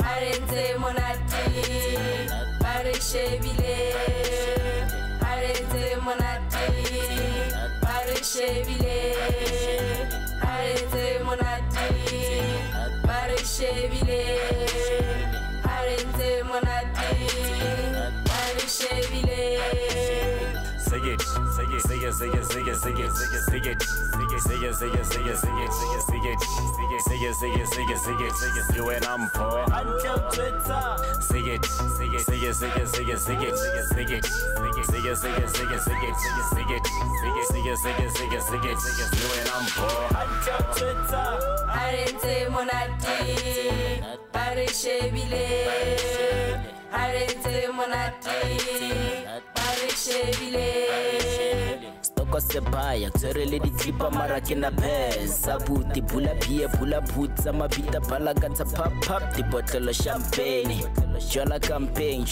Arrêtez mon atti, Paris-Cheville. Arrêtez mon atti, Paris-Cheville. Arrêtez mon atti, Paris-Cheville. Arrêtez mon atti, Paris-Cheville. Sing it, sing it, sing it, sing it, sing it, sing it, sing it, sing it, sing it, sing it, sing it, sing it, sing it, sing it, sing it, sing it, sing it, sing it, you and I'm poor. Until Twitter. Sing it, sing it, sing it, sing it, sing it, sing it, sing it, sing it, sing it, sing it, sing it, sing it, sing it, sing it, sing it, sing it, sing it, you and I'm poor. Until Twitter. Arrêtez mon atti, Paris-Cheville. Arrêtez mon atti, Paris-Cheville. Stoko sebaya, kutswerele ditlipa mara ke na pes. Sabuti, pula pie, pula putsa, mabita palakatsa pop pop, dibotlelo champagne. Jala campaign,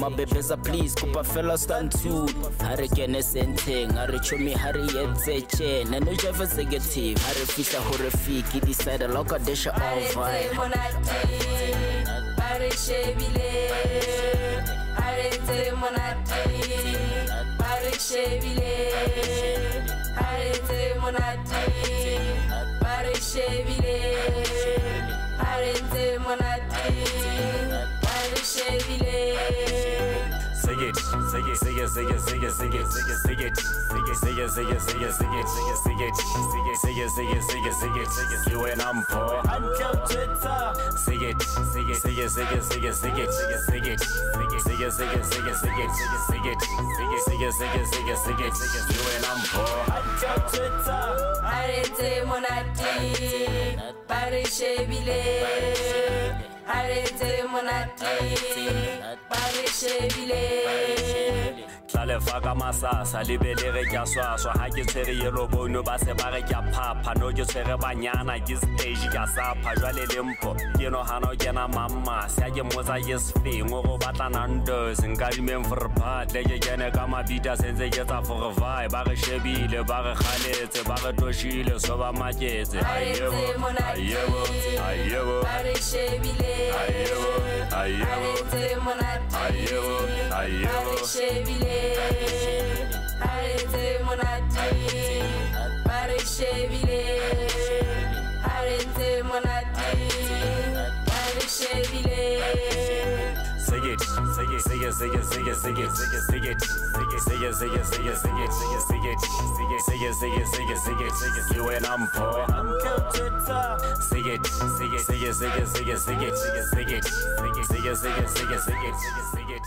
mabebeza please, kopa fela stand two. Hare kene senteng, hare chomi hare yetseche. Neno java executive, hare fisa horrific, decide loka desha all fine. Arrêtez mon atti, Paris-Cheville. Arrêtez mon atti, Paris-Cheville. Arrêtez mon atti, Paris-Cheville. Arrêtez mon atti, Paris-Cheville. Sing it, sing it, sing it, sing it, sing it, sing it, sing it, sing it, sing it, sing it, sing it, sing it, sing it, sing it, sing it, sing it, sing it, sing it, sing it, you and I'm poor. Until Twitter. Sing it, sing it, sing it, sing it, sing it, sing it, sing it, sing it, sing it, sing it, sing it, sing it, sing it, sing it, sing it, sing it, sing it, sing it, you and I'm poor. Until Twitter. Arrêtez mon atti, Paris-Cheville. Arrêtez mon atti, Paris-Cheville. Tlale faka masasa libelere ke swaswa ha ke tshwere yellow bone ba se ba re ke phapha no ke tshwere banyana ke stage ka sapha jwale lempo ke no hana ke na mama se ke motsa ke sefengo go batlana ndo senka dimeng for part le ke kene ka mabita senze ke tsa for vibe ba re shebile ba re khaletse ba re toshile so ba maketse Arrêtez mon atti, Paris-Cheville. Arrêtez mon atti, Paris-Cheville. Arrêtez mon atti, Paris-Cheville. Arrêtez mon atti, Paris-Cheville. Sing it, sing it, sing it, sing it, sing it, sing it, sing it, sing it, sing it, sing it, sing it, sing it, sing it, sing it, sing it, sing it, sing it, sing it, you and I'm poor. Until Twitter. Sing it, sing it, sing it, sing it, sing it, sing it, sing it, sing it, sing it, sing it, sing it, sing it, sing it, sing it.